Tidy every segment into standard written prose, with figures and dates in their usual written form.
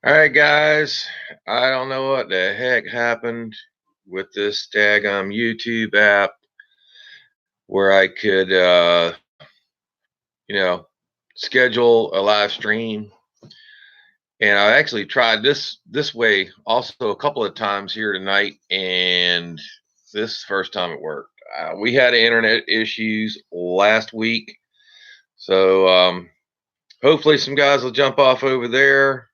All right, guys. I don't know what the heck happened with this daggum YouTube app where I could, you know, schedule a live stream. And I actually tried this way also a couple of times here tonight, and this first time it worked. We had internet issues last week, so hopefully some guys will jump off over there.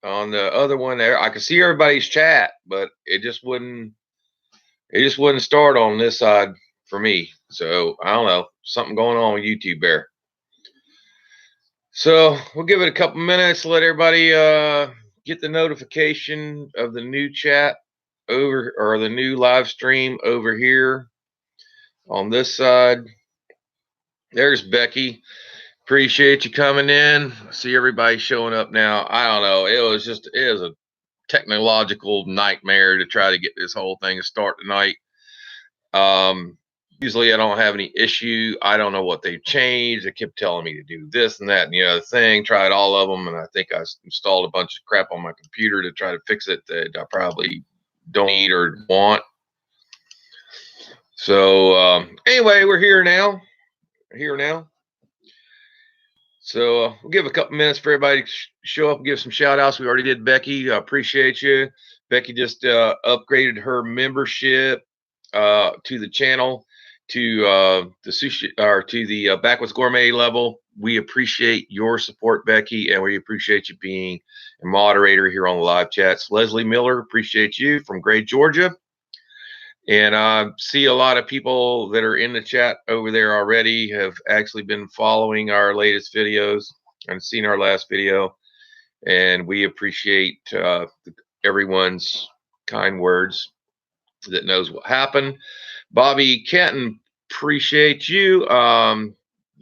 On the other one there, I could see everybody's chat, but it just wouldn't start on this side for me. So I don't know, something going on with YouTube there. So we'll give it a couple minutes, let everybody get the notification of the new chat over, or the new live stream over here on this side. There's Becky. Appreciate you coming in. I see everybody showing up now. I don't know. It was a technological nightmare to try to get this whole thing to start tonight. Usually I don't have any issue. I don't know what they've changed. They kept telling me to do this and that and the other thing. Tried all of them, and I think I installed a bunch of crap on my computer to try to fix it that I probably don't need or want. So anyway, we're here now. So we'll give a couple minutes for everybody to show up and give some shout outs. We already did Becky. I appreciate you. Becky just upgraded her membership to the channel to the sushi, or to the Backwoods Gourmet level. We appreciate your support, Becky, and we appreciate you being a moderator here on the live chats. Leslie Miller, appreciate you from Gray, Georgia. And I see a lot of people that are in the chat over there already have actually been following our latest videos and seen our last video. And we appreciate everyone's kind words that knows what happened. Bobby Kenton, appreciate you.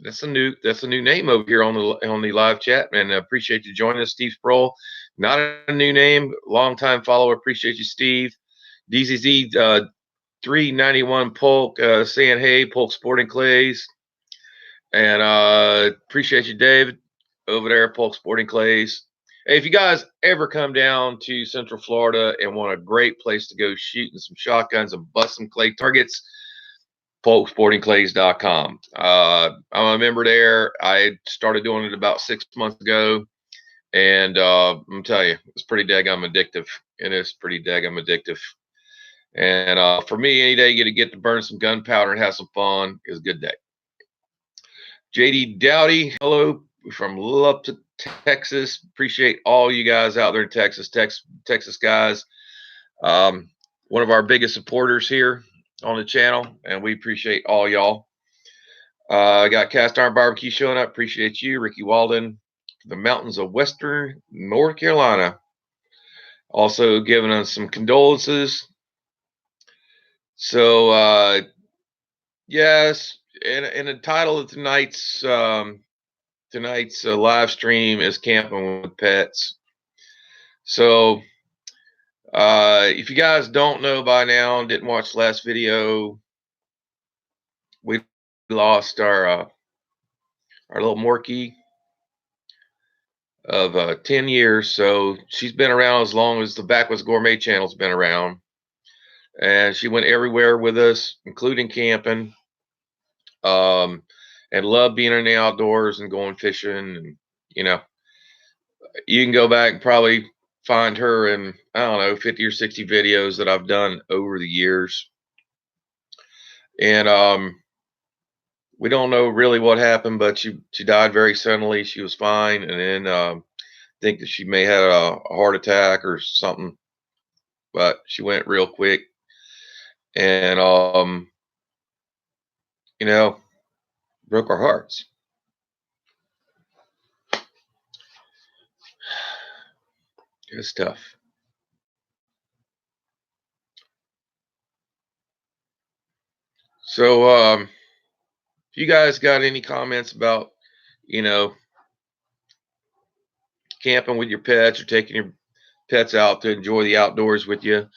That's a new name over here on the live chat, and appreciate you joining us. Steve Sproul, not a new name, long-time follower. Appreciate you, Steve. DZZ 391 Polk saying hey, Polk Sporting Clays, and appreciate you, David, over there at Polk Sporting Clays. Hey, if you guys ever come down to Central Florida and want a great place to go shooting some shotguns and bust some clay targets, polksportingclays.com. I'm a member there. I started doing it about 6 months ago, and I'm telling you, it's pretty daggum addictive. It is pretty daggum addictive. And for me, any day you get to burn some gunpowder and have some fun is a good day. JD Dowdy, hello from Lubbock, Texas. Appreciate all you guys out there in Texas guys. One of our biggest supporters here on the channel, and we appreciate all y'all. I got Cast Iron Barbecue showing up. Appreciate you, Ricky Walden, the mountains of Western North Carolina. Also giving us some condolences. So yes, and the title of tonight's live stream is Camping with Pets. So if you guys don't know by now and didn't watch the last video, we lost our little Morky of 10 years. So she's been around as long as the Backwoods Gourmet channel's been around, and she went everywhere with us, including camping, and loved being in the outdoors and going fishing. And you can go back and probably find her in, I don't know, 50 or 60 videos that I've done over the years. And we don't know really what happened, but she died very suddenly. She was fine, and then I think that she may have had a heart attack or something, but she went real quick. And broke our hearts. It's tough. So if you guys got any comments about camping with your pets or taking your pets out to enjoy the outdoors with you,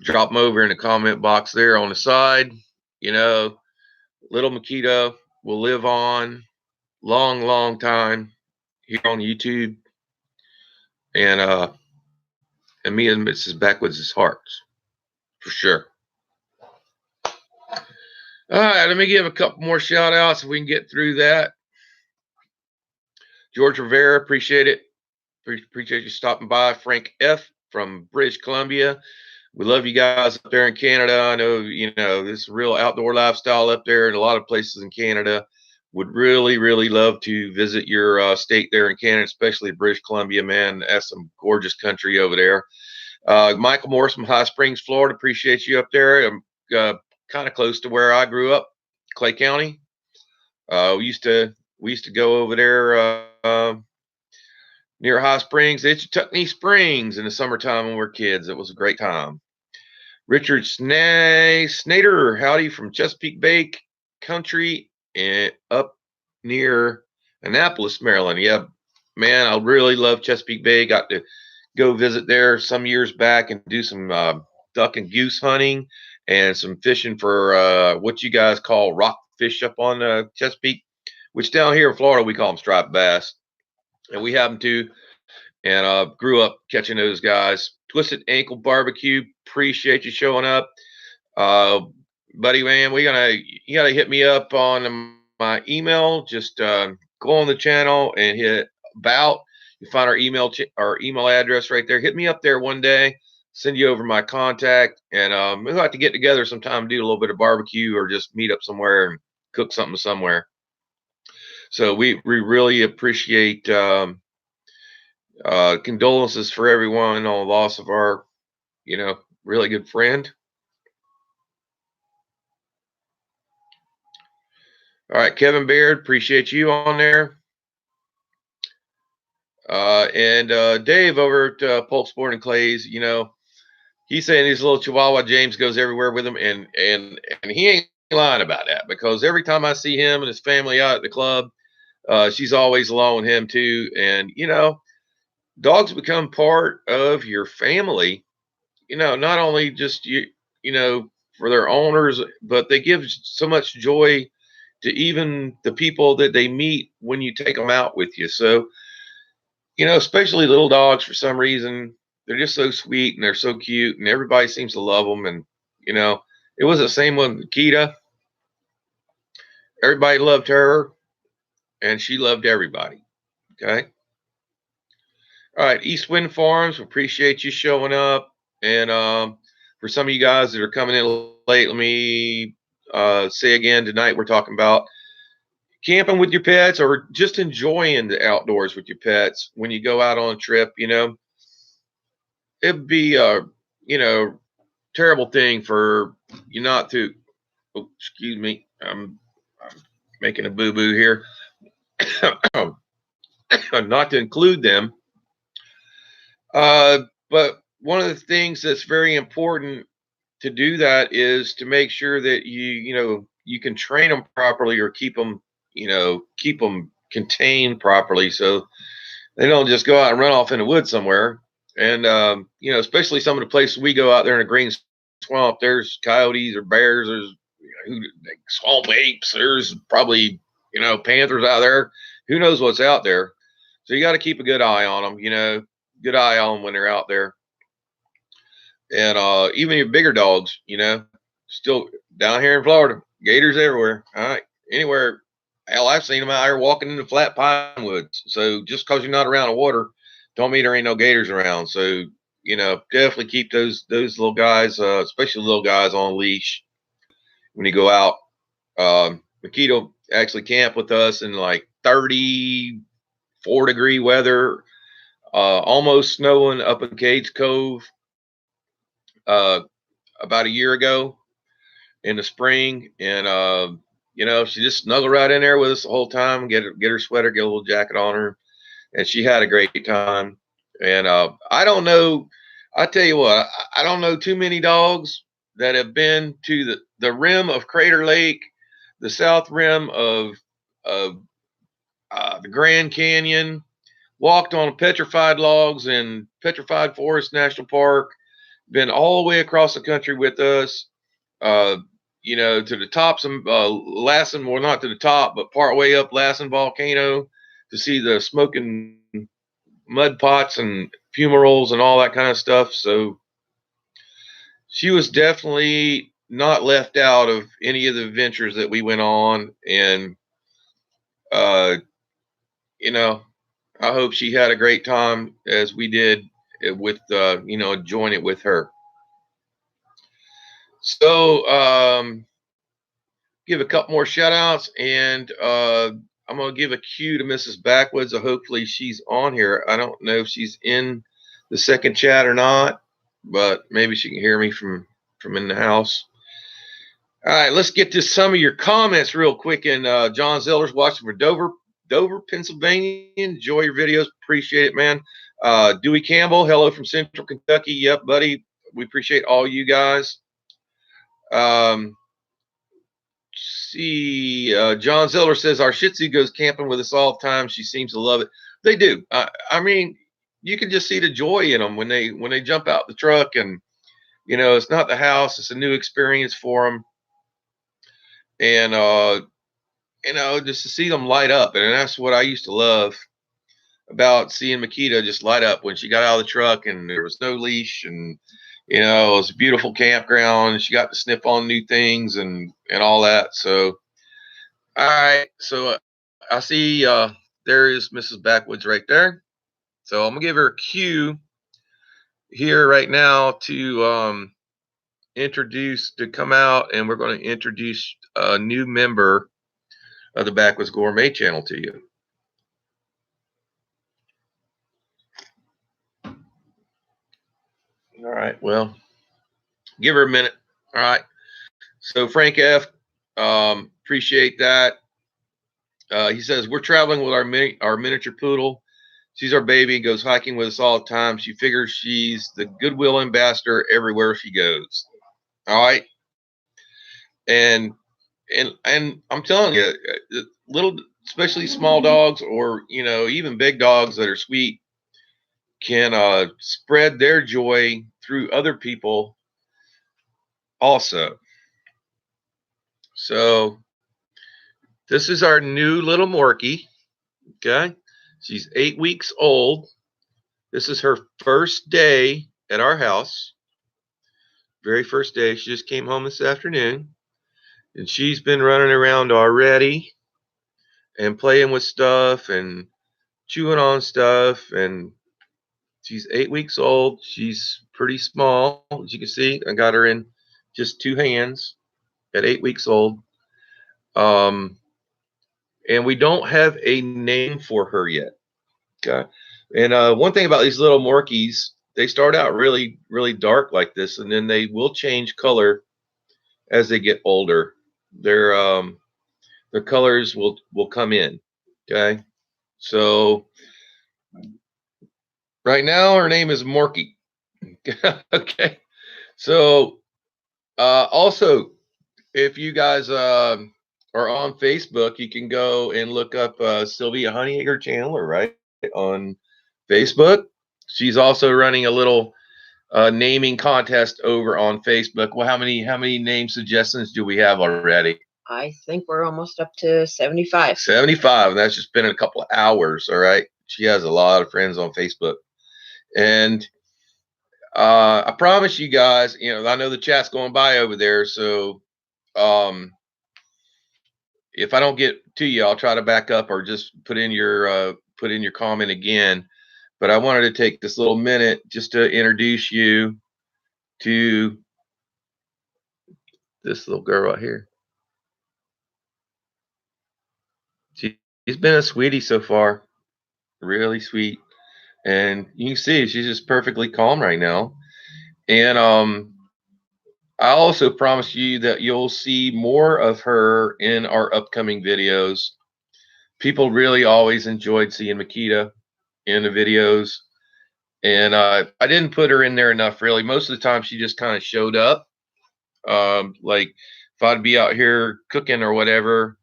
drop them over in the comment box there on the side. Little Makita will live on long time here on YouTube. And and me and Mrs. Backwoods' hearts, for sure. All right, let me give a couple more shout outs if we can get through that. George Rivera, appreciate it. Appreciate you stopping by. Frank F. from British Columbia. We love you guys up there in Canada. I know, this real outdoor lifestyle up there in a lot of places in Canada. Would really, really love to visit your state there in Canada, especially British Columbia, man. That's some gorgeous country over there. Michael Morris from High Springs, Florida. Appreciate you up there. I'm kind of close to where I grew up, Clay County. We used to go over there near High Springs, Itchituckney Springs in the summertime when we were kids. It was a great time. Richard Snader, howdy from Chesapeake Bay Country and up near Annapolis, Maryland. Yeah, man, I really love Chesapeake Bay. Got to go visit there some years back and do some duck and goose hunting and some fishing for what you guys call rockfish up on Chesapeake, which down here in Florida we call them striped bass. And we have them too. And grew up catching those guys. Twisted Ankle Barbecue, appreciate you showing up. Buddy, man, you gotta hit me up on my email. Just go on the channel and hit about. You find our email address right there. Hit me up there one day. Send you over my contact, and we'll have to get together sometime, do a little bit of barbecue, or just meet up somewhere and cook something somewhere. So we really appreciate. Condolences for everyone on the loss of our, really good friend. All right, Kevin Baird, appreciate you on there. And Dave over at Pulp Sport and Clays, he's saying his little Chihuahua James goes everywhere with him, and he ain't lying about that, because every time I see him and his family out at the club, she's always along with him too. And dogs become part of your family, not only just for their owners, but they give so much joy to even the people that they meet when you take them out with you. So, especially little dogs, for some reason, they're just so sweet and they're so cute, and everybody seems to love them. And, it was the same with Makita. Everybody loved her and she loved everybody. Okay. All right, East Wind Farms, appreciate you showing up. And for some of you guys that are coming in late, let me say again, tonight we're talking about camping with your pets, or just enjoying the outdoors with your pets when you go out on a trip. It'd be a terrible thing for you not to. Oh, excuse me, I'm making a boo-boo here. Not to include them. But one of the things that's very important to do that is to make sure that you can train them properly, or keep them contained properly, so they don't just go out and run off in the woods somewhere. And especially some of the places we go out there in a green swamp, there's coyotes or bears, there's swamp apes, there's probably panthers out there. Who knows what's out there? So you got to keep a good eye on them. Good eye on them when they're out there. And even your bigger dogs, still down here in Florida, gators everywhere. All right, anywhere. Hell, I've seen them out here walking in the flat pine woods. So just because you're not around the water, don't mean there ain't no gators around. So definitely keep those little guys, especially little guys, on a leash when you go out. Makita actually camped with us in like 34-degree weather. Almost snowing up in Cades Cove about a year ago in the spring, and she just snuggled right in there with us the whole time. Get her sweater, get a little jacket on her, and she had a great time. And I don't know. I tell you what, I don't know too many dogs that have been to the rim of Crater Lake, the south rim of the Grand Canyon, walked on petrified logs in Petrified Forest National Park, been all the way across the country with us, to the tops of Lassen, well, not to the top, but part way up Lassen Volcano to see the smoking mud pots and funerals and all that kind of stuff. So she was definitely not left out of any of the ventures that we went on. And, uh, you know, I hope she had a great time as we did with, enjoying it with her. So, give a couple more shout outs, and I'm going to give a cue to Mrs. Backwoods. So hopefully she's on here. I don't know if she's in the second chat or not, but maybe she can hear me from in the house. All right, let's get to some of your comments real quick. And John Zeller's watching from Dover, Pennsylvania. Enjoy your videos. Appreciate it, man. Dewey Campbell, hello from Central Kentucky. Yep, buddy. We appreciate all you guys. See, John Zeller says our Shih Tzu goes camping with us all the time. She seems to love it. They do. I mean, you can just see the joy in them when they jump out the truck, and it's not the house; it's a new experience for them. And just to see them light up, and that's what I used to love about seeing Makita just light up when she got out of the truck, and there was no leash, and it was a beautiful campground. She got to sniff on new things and all that. So, all right. So I see there is Mrs. Backwoods right there. So I'm gonna give her a cue here right now to come out, and we're going to introduce a new member of the Backwoods Gourmet channel to you. All right. Well, give her a minute. All right. So Frank F. Appreciate that. He says we're traveling with our miniature poodle. She's our baby, goes hiking with us all the time. She figures she's the goodwill ambassador everywhere she goes. All right. And I'm telling you, little, especially small dogs, or even big dogs that are sweet, can spread their joy through other people also. So this is our new little Morky. Okay. She's 8 weeks old. This is her first day at our house. Very first day. She just came home this afternoon, and she's been running around already and playing with stuff and chewing on stuff. And she's 8 weeks old. She's pretty small, as you can see. I got her in just 2 hands at 8 weeks old. And we don't have a name for her yet. Okay. And one thing about these little Morkies, they start out really, really dark like this, and then they will change color as they get older. Their colors will come in. Okay. So right now her name is Morky. Okay. So also, if you guys are on Facebook, you can go and look up Sylvia Honeyacre Chandler, right, on Facebook. She's also running a little naming contest over on Facebook. Well, how many name suggestions do we have already? I think we're almost up to 75. 75, and that's just been a couple of hours. All right. She has a lot of friends on Facebook. And I promise you guys, I know the chat's going by over there, so if I don't get to you, I'll try to back up or just put in your comment again. But I wanted to take this little minute just to introduce you to this little girl right here. She's been a sweetie so far, really sweet, and you can see she's just perfectly calm right now. And I also promise you that you'll see more of her in our upcoming videos. People really always enjoyed seeing Makita in the videos, and I didn't put her in there enough, really. Most of the time she just kind of showed up. Like if I'd be out here cooking or whatever,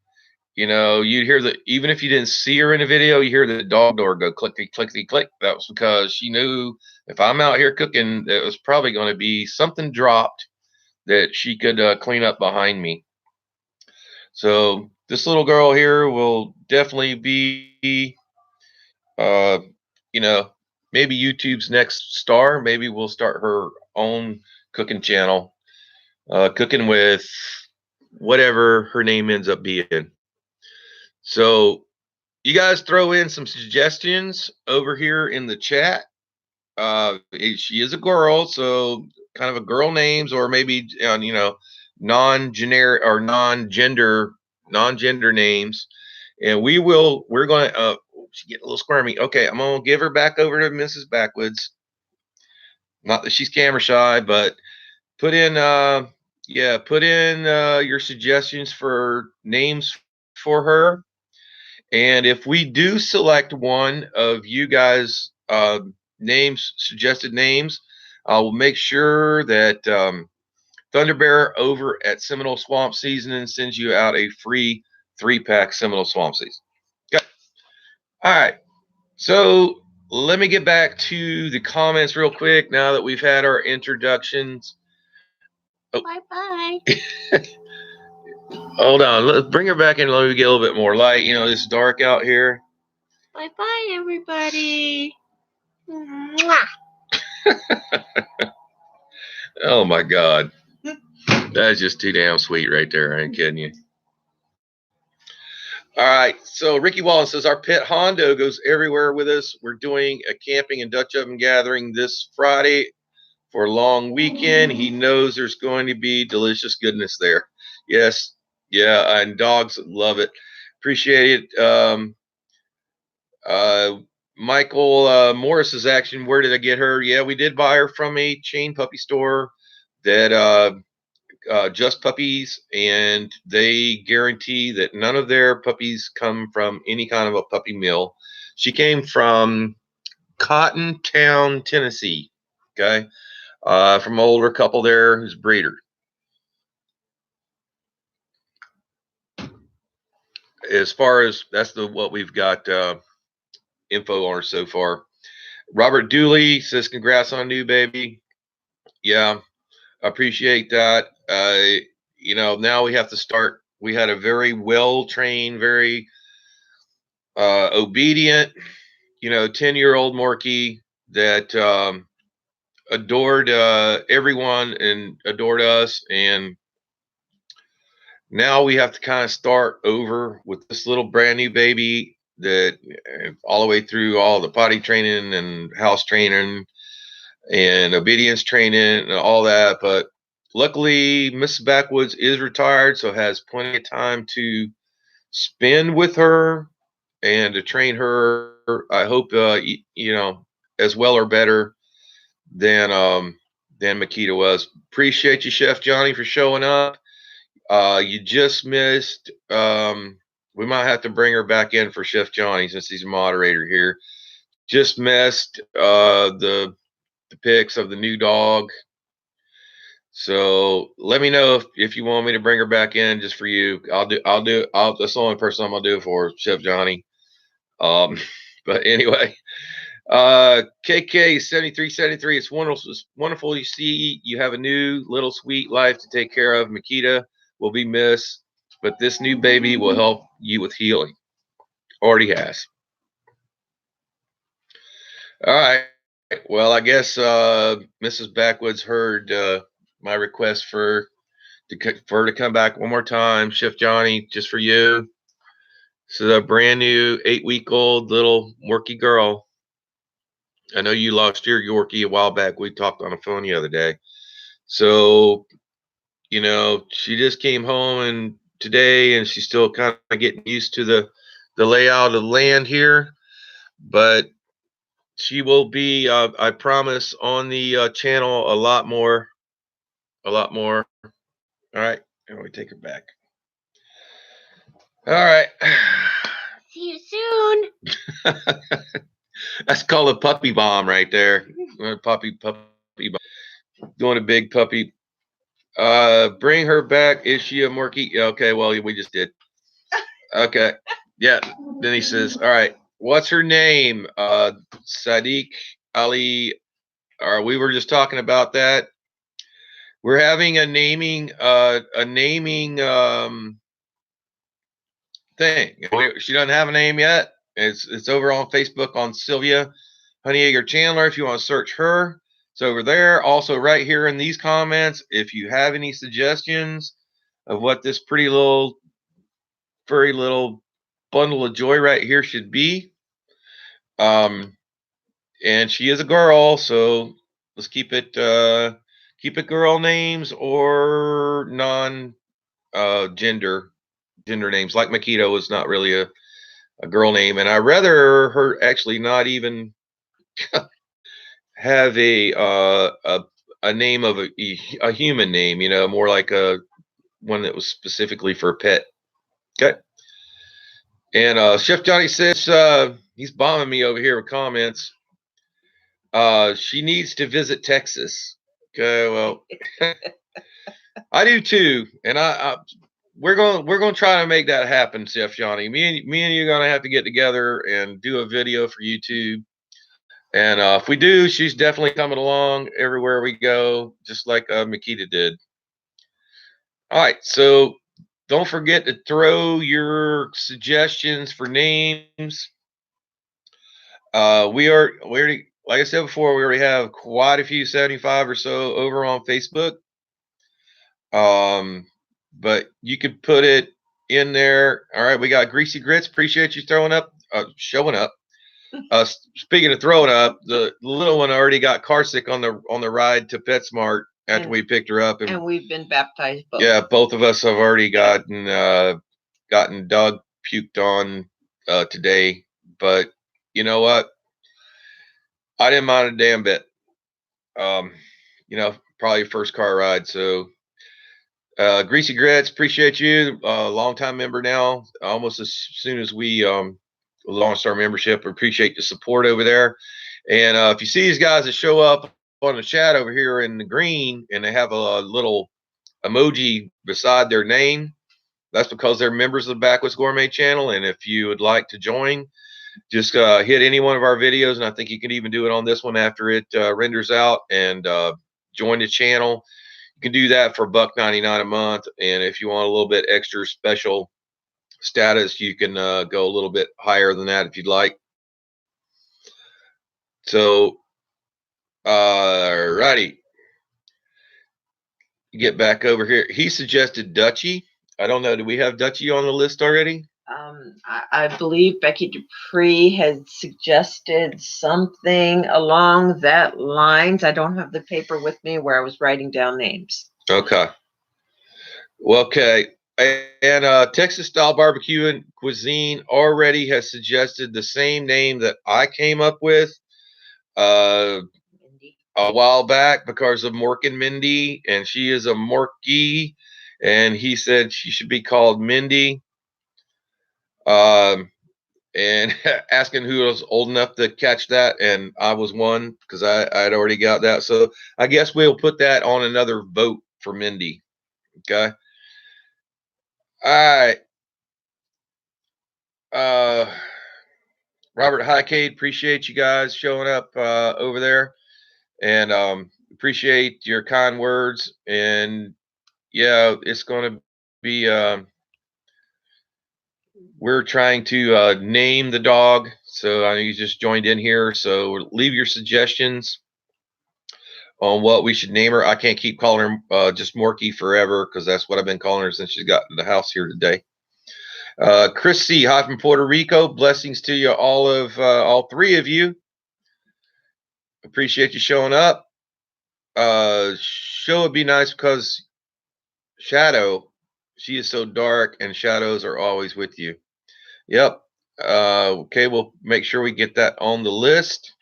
you'd hear that. Even if you didn't see her in the video, you hear the dog door go clickety clickety click. That was because she knew if I'm out here cooking, it was probably going to be something dropped that she could clean up behind me. So this little girl here will definitely be, maybe YouTube's next star. Maybe we'll start her own cooking channel, cooking with whatever her name ends up being. So you guys throw in some suggestions over here in the chat. She is a girl, so kind of a girl names, or maybe non-generic or non-gender names, and we're going to she get a little squirmy. Okay, I'm gonna give her back over to Mrs. Backwoods. Not that she's camera shy, but put in your suggestions for names for her. And if we do select one of you guys suggested names, I will make sure that Thunder Bear over at Seminole Swamp Seasoning sends you out a free 3-pack Seminole Swamp Season. Okay. All right. So let me get back to the comments real quick now that we've had our introductions. Oh. Bye-bye. Hold on. Let's bring her back in. Let me get a little bit more light. It's dark out here. Bye-bye, everybody. Mwah. Oh, my God. That's just too damn sweet right there. I ain't kidding you. All right. So Ricky Wallace says, our pet Hondo goes everywhere with us. We're doing a camping and Dutch oven gathering this Friday for a long weekend. He knows there's going to be delicious goodness there. Yes. Yeah. And dogs love it. Appreciate it. Michael Morris's action. Where did I get her? Yeah, we did buy her from a chain puppy store that Just Puppies, and they guarantee that none of their puppies come from any kind of a puppy mill. She came from Cottontown, Tennessee. Okay, from an older couple there who's a breeder. As far as that's what we've got info on her so far. Robert Dooley says, "Congrats on new baby." Yeah, appreciate that. Now we have to start. We had a very well trained, very obedient, 10-year-old Morkie that adored everyone and adored us. And now we have to kind of start over with this little brand new baby that all the way through all the potty training and house training and obedience training and all that. But luckily, Mrs. Backwoods is retired, so has plenty of time to spend with her and to train her. I hope as well or better than Makita was. Appreciate you, Chef Johnny, for showing up. You just missed. We might have to bring her back in for Chef Johnny since he's a moderator here. Just missed the pics of the new dog. So let me know if you want me to bring her back in just for you. I'll do. That's the only person I'm gonna do it for, Chef Johnny. But anyway, KK 7373. It's wonderful. You see, you have a new little sweet life to take care of. Makita will be missed, but this new baby will help you with healing. Already has. All right. Well, I guess Mrs. Backwoods heard my request for her to come back one more time. Chef Johnny, just for you. This is a brand new 8-week-old little Morkie girl. I know you lost your Yorkie a while back. We talked on the phone the other day. So, she just came home today, and she's still kind of getting used to the layout of the land here. But she will be, I promise, on the channel a lot more. All right. And we take her back. All right. See you soon. That's called a puppy bomb right there. Puppy bomb. Doing a big puppy. Bring her back. Is she a Morkie? Okay, well, we just did. Okay. Yeah. Then he says, all right, what's her name? Sadiq Ali. We were just talking about that. We're having a naming thing. She doesn't have a name yet. It's over on Facebook on Sylvia. Honeyegger Chandler, if you want to search her, it's over there. Also, right here in these comments, if you have any suggestions of what this pretty little, furry little bundle of joy right here should be. And she is a girl, so let's keep it girl names or non gender names. Like Makita was not really a girl name, and I'd rather her actually not even have a name of a human name, more like a one that was specifically for a pet. Okay. And Chef Johnny says he's bombing me over here with comments. She needs to visit Texas. Okay, well, I do too, and we're going to try to make that happen, Chef Johnny. Me and you are going to have to get together and do a video for YouTube. And if we do, she's definitely coming along everywhere we go, just like Makita did. All right, so don't forget to throw your suggestions for names. We already, like I said before, we already have quite a few, 75 or so over on Facebook. But you could put it in there. All right, we got Greasy Grits. Appreciate you showing up. Speaking of throwing up, the little one already got car sick on the ride to PetSmart after we picked her up, and we've been baptized both. Yeah, both of us have already gotten dog puked on today. But you know what? I didn't mind a damn bit. Probably first car ride. So Greasy Grits, appreciate you. Long-time member now, almost as soon as we launched our membership. Appreciate the support over there. And if you see these guys that show up on the chat over here in the green and they have a little emoji beside their name, that's because they're members of the Backwoods Gourmet channel. And if you would like to join, just hit any one of our videos, and I think you can even do it on this one after it renders out, and join the channel. You can do that for $1.99 a month, and if you want a little bit extra special status, you can go a little bit higher than that if you'd like. So, righty, get back over here. He suggested Dutchie. I don't know. Do we have Dutchie on the list already? I believe Becky Dupree had suggested something along that lines. I don't have the paper with me where I was writing down names. Okay. Well, okay. And Texas Style Barbecue and Cuisine already has suggested the same name that I came up with a while back because of Mork and Mindy, and she is a Morkie, and he said she should be called Mindy. And asking who was old enough to catch that, and I was one because I'd already got that. So I guess we'll put that on another vote for Mindy. Okay. All right. Robert Highcade, appreciate you guys showing up over there, and appreciate your kind words. And yeah, it's going to be we're trying to name the dog, so I know you just joined in here, so leave your suggestions on what we should name her. I can't keep calling her just Morky forever because that's what I've been calling her since she's got to the house here today. Chris C. Hi from Puerto Rico. Blessings to you, all three of you. Appreciate you showing up. Show would be nice because Shadow, she is so dark, and shadows are always with you. Yep. Okay, we'll make sure we get that on the list.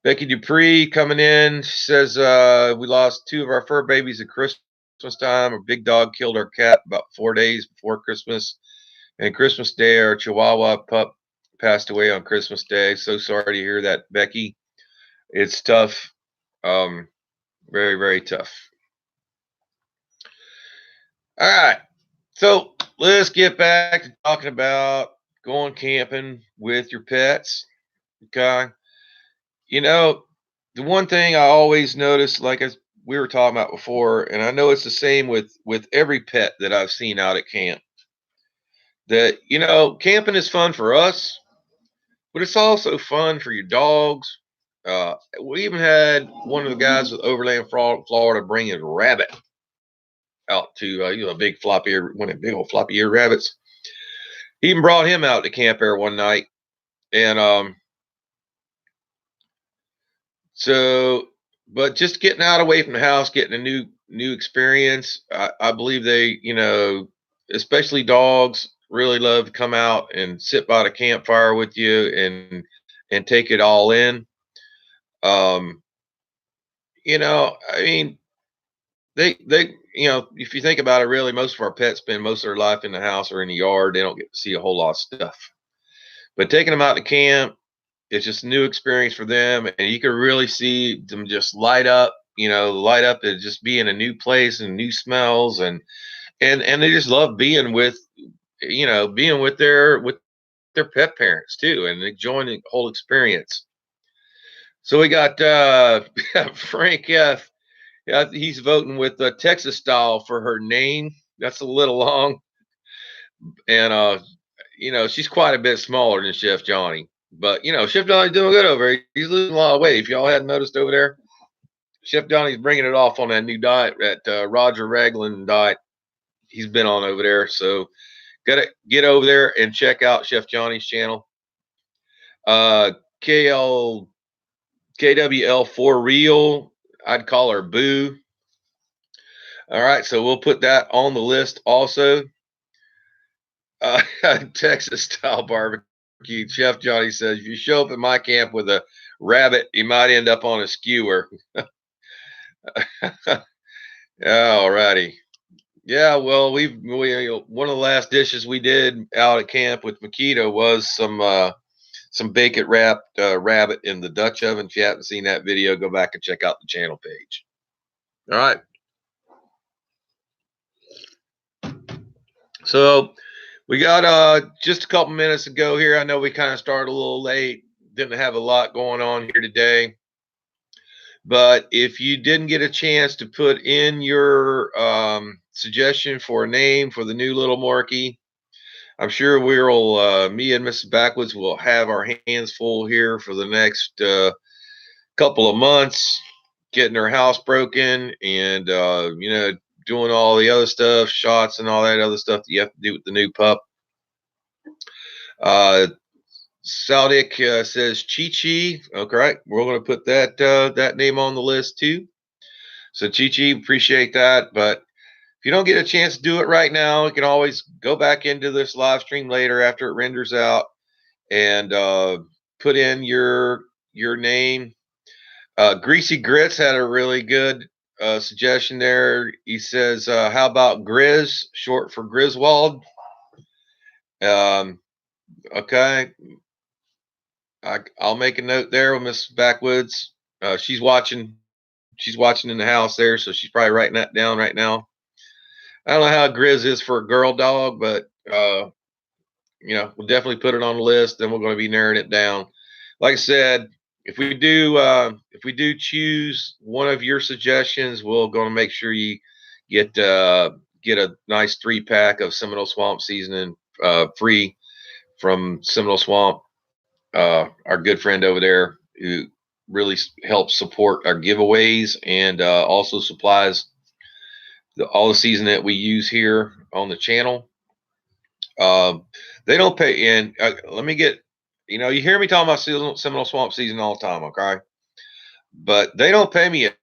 Becky Dupree coming in. She says we lost 2 of our fur babies at Christmas time. A big dog killed our cat about 4 days before Christmas. And Christmas Day, our Chihuahua pup passed away on Christmas Day. So sorry to hear that, Becky. It's tough. Very, very tough. All right. So let's get back to talking about going camping with your pets. Okay. The one thing I always notice, like we were talking about before, and I know it's the same with every pet that I've seen out at camp, that, camping is fun for us, but it's also fun for your dogs. We even had one of the guys with Overland Florida bring his rabbit out to a big floppy ear, one of the big old floppy ear rabbits. He even brought him out to camp there one night, and so, but just getting out away from the house, getting a new experience. I believe they, especially dogs, really love to come out and sit by the campfire with you and take it all in. Um, I mean, they if you think about it, really, most of our pets spend most of their life in the house or in the yard. They don't get to see a whole lot of stuff. But taking them out to camp, it's just a new experience for them, and you can really see them just light up and just be in a new place and new smells, and they just love being with their pet parents too, and enjoying the whole experience. So we got Frank F. Yeah, he's voting with Texas style for her name. That's a little long, and she's quite a bit smaller than Chef Johnny. But Chef Johnny's doing good over there. He's losing a lot of weight. If y'all hadn't noticed over there, Chef Johnny's bringing it off on that new diet, that Roger Ragland diet he's been on over there. So gotta get over there and check out Chef Johnny's channel. KL KWL for real. I'd call her Boo. All right, so we'll put that on the list also. Texas style barbecue. Chef Johnny says, if you show up at my camp with a rabbit, you might end up on a skewer. All righty. Yeah, well, we one of the last dishes we did out at camp with Makita was some bacon wrapped rabbit in the Dutch oven. If you haven't seen that video, go back and check out the channel page. All right. So we got just a couple minutes to go here. I know we kind of started a little late. Didn't have a lot going on here today. But if you didn't get a chance to put in your suggestion for a name for the new little Morky, I'm sure we'll, me and Mrs. Backwoods will have our hands full here for the next couple of months, getting her house broken and, doing all the other stuff, shots and all that other stuff that you have to do with the new pup. Saudik says Chi-Chi. Okay, we're going to put that name on the list too. So Chi-Chi, appreciate that. But if you don't get a chance to do it right now, you can always go back into this live stream later after it renders out and put in your name. Greasy Grits had a really good suggestion there. He says, how about Grizz, short for Griswold? Okay. I'll make a note there with Miss Backwoods. She's watching in the house there, so she's probably writing that down right now. I don't know how Grizz is for a girl dog, but we'll definitely put it on the list. Then we're going to be narrowing it down. Like I said, if we do choose one of your suggestions, we're going to make sure you get a nice 3-pack of Seminole Swamp seasoning free from Seminole Swamp. Our good friend over there who really helps support our giveaways and also supplies all the seasoning that we use here on the channel. They don't pay in. Let me get, you hear me talking about Seminole Swamp season all the time, okay? But they don't pay me a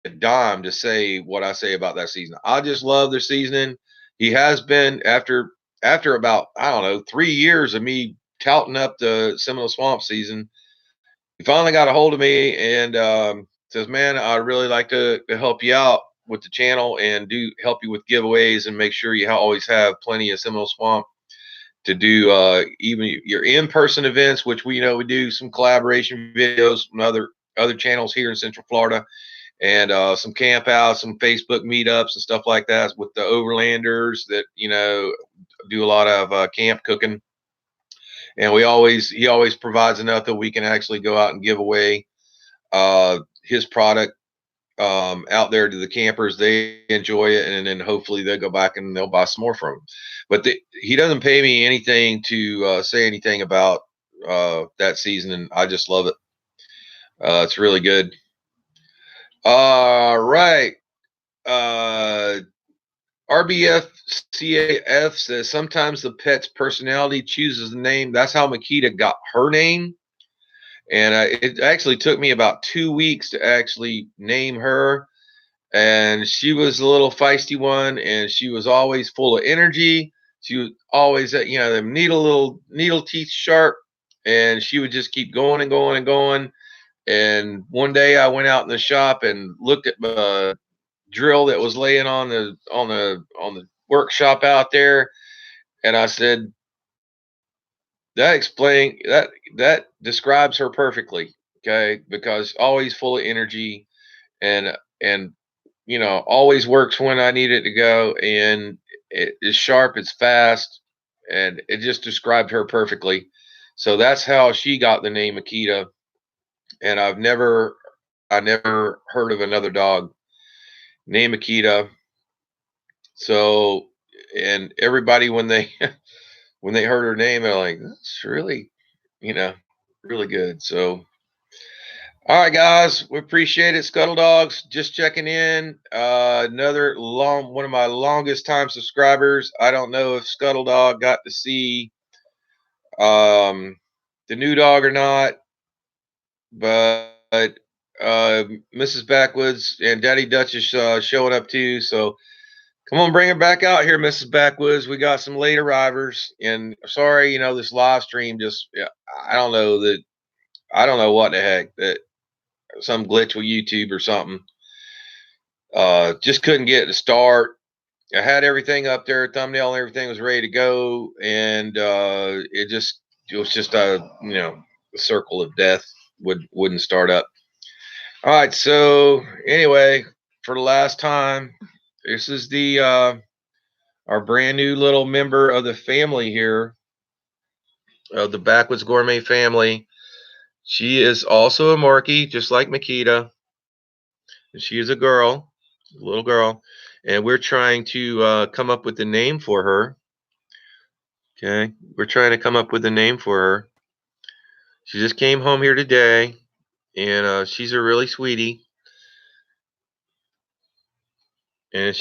dime to say what I say about that season. I just love their seasoning. He has been after about, I don't know, 3 years of me touting up the Seminole Swamp season. He finally got a hold of me and says, man, I'd really like to help you out with the channel and help you with giveaways and make sure you always have plenty of Seminole Swamp to do even your in-person events, which we do some collaboration videos from other channels here in Central Florida, and some camp outs, some Facebook meetups and stuff like that with the overlanders that do a lot of camp cooking. And he always provides enough that we can actually go out and give away his product out there to the campers. They enjoy it, and then hopefully they'll go back and they'll buy some more from him. But he doesn't pay me anything to say anything about that season, and I just love it. It's really good. All right. RBFCAF says sometimes the pet's personality chooses the name. That's how Makita got her name. And it actually took me about 2 weeks to actually name her. And she was a little feisty one, and she was always full of energy. She was always, them needle teeth sharp, and she would just keep going and going and going. And one day I went out in the shop and looked at my drill that was laying on the workshop out there, and I said, that describes her perfectly. Okay, because always full of energy, and always works when I need it to go, and it is sharp, it's fast, and it just described her perfectly. So that's how she got the name Makita. And I never heard of another dog named Makita. So, and everybody when they when they heard her name, they're like, that's really, really good. So, all right, guys, we appreciate it. Scuttle Dogs, just checking in. Another one of my longest time subscribers. I don't know if Scuttle Dog got to see the new dog or not, but Mrs. Backwoods and Daddy Dutch is showing up too. So come on, bring her back out here, Mrs. Backwoods. We got some late arrivers, and sorry, this live stream just, I don't know what the heck, that some glitch with YouTube or something. Just couldn't get it to start. I had everything up there, thumbnail and everything was ready to go, and it was just a circle of death. Wouldn't start up. All right, so anyway, for the last time, this is our brand new little member of the family here, of the Backwoods Gourmet family. She is also a Marky, just like Makita. She is a little girl, and we're trying to come up with a name for her. Okay, we're trying to come up with a name for her. She just came home here today, and she's a really sweetie. And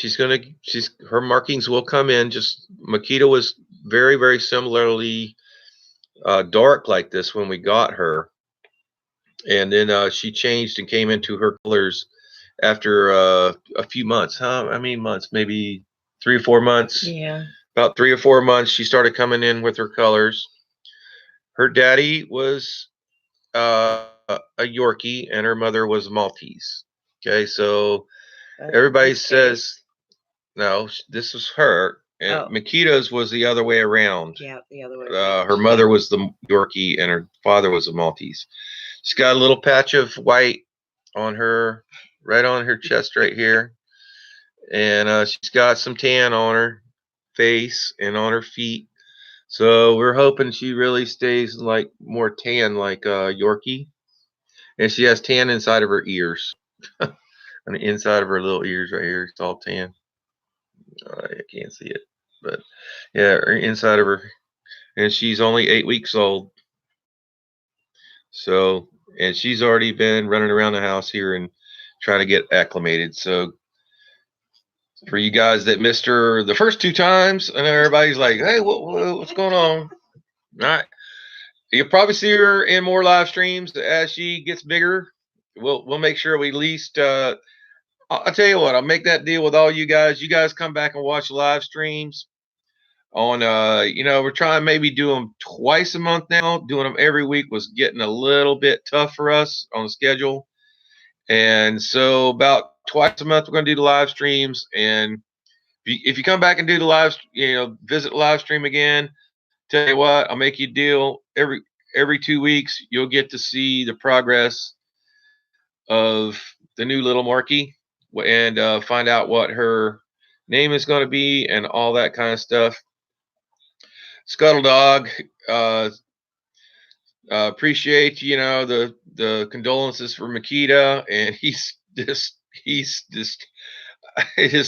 her markings will come in. Just Makita was very, very similarly dark like this when we got her, and then she changed and came into her colors after a few months. How many months? Maybe 3 or 4 months. Yeah. About 3 or 4 months, she started coming in with her colors. Her daddy was a Yorkie, and her mother was Maltese. Okay, so everybody says, no, this was her. And Makita's was the other way around. Yeah, the other way around. Her mother was the Yorkie, and her father was a Maltese. She's got a little patch of white on her, right on her chest right here. And she's got some tan on her face and on her feet. So we're hoping she really stays like more tan like Yorkie. And she has tan inside of her ears. On the inside of her little ears right here, it's all tan. I can't see it. But yeah, inside of her. And she's only 8 weeks old. So, and she's already been running around the house here and trying to get acclimated. So for you guys that missed her the first 2 times, I know everybody's like, hey, what's going on? All right. You'll probably see her in more live streams as she gets bigger. We'll make sure we at least I'll tell you what, I'll make that deal with all you guys. You guys come back and watch live streams on we're trying to maybe do them twice a month now. Doing them every week was getting a little bit tough for us on the schedule. And so about twice a month we're going to do the live streams, and if you come back and do the live, visit the live stream again, tell you what, I'll make you a deal. Every 2 weeks you'll get to see the progress of the new little Marky, and find out what her name is going to be and all that kind of stuff. Scuttle Dog, appreciate the condolences for Makita, and he's just his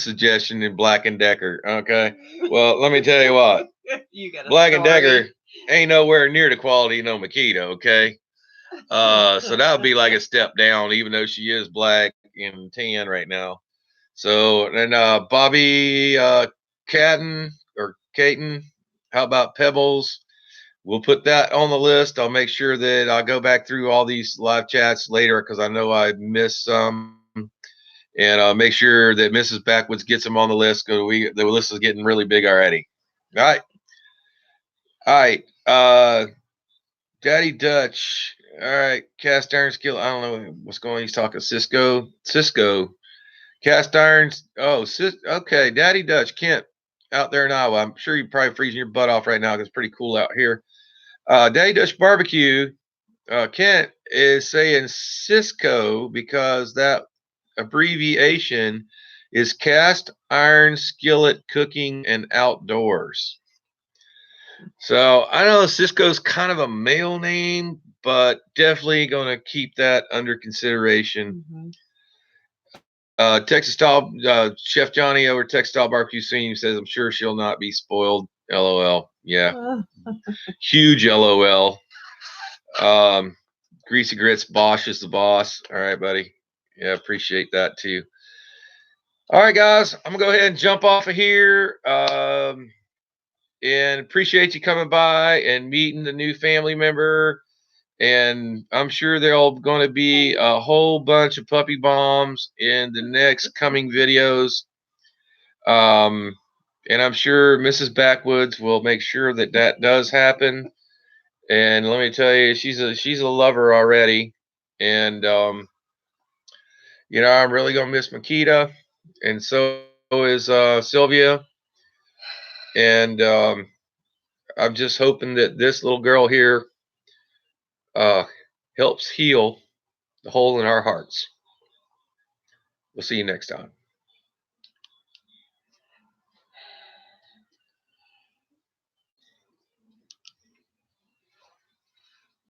suggestion in Black and Decker. Okay, well, let me tell you what, You got Black and Decker, ain't nowhere near the quality of no Makita, okay? So that would be like a step down, even though she is black and tan right now. So and Bobby Cadden or Caton, how about Pebbles? We'll put that on the list. I'll make sure that I'll go back through all these live chats later because I know I missed some, and make sure that Mrs. Backwoods gets them on the list because the list is getting really big already. All right, all right. Daddy Dutch. All right, cast iron skill. I don't know what's going on. He's talking Cisco. Cast irons. Oh, okay. Daddy Dutch, Kent, out there in Iowa. I'm sure you're probably freezing your butt off right now because it's pretty cool out here. Daddy Dutch Barbecue. Kent is saying Cisco because that abbreviation is cast iron skillet cooking and outdoors. So I know Cisco's kind of a male name, but definitely going to keep that under consideration. Mhm. Texas Style Chef Johnny over Texas Style Barbecue Scene says, "I'm sure she'll not be spoiled." LOL. Yeah, huge LOL. Greasy Grits Bosch is the boss. All right, buddy. Yeah, appreciate that too. All right, guys, I'm gonna go ahead and jump off of here. And appreciate you coming by and meeting the new family member. And I'm sure there'll going to be a whole bunch of puppy bombs in the next coming videos. And I'm sure Mrs. Backwoods will make sure that that does happen. And let me tell you, she's a lover already. And I'm really gonna miss Makita, and so is Sylvia. And I'm just hoping that this little girl here helps heal the hole in our hearts. We'll see you next time.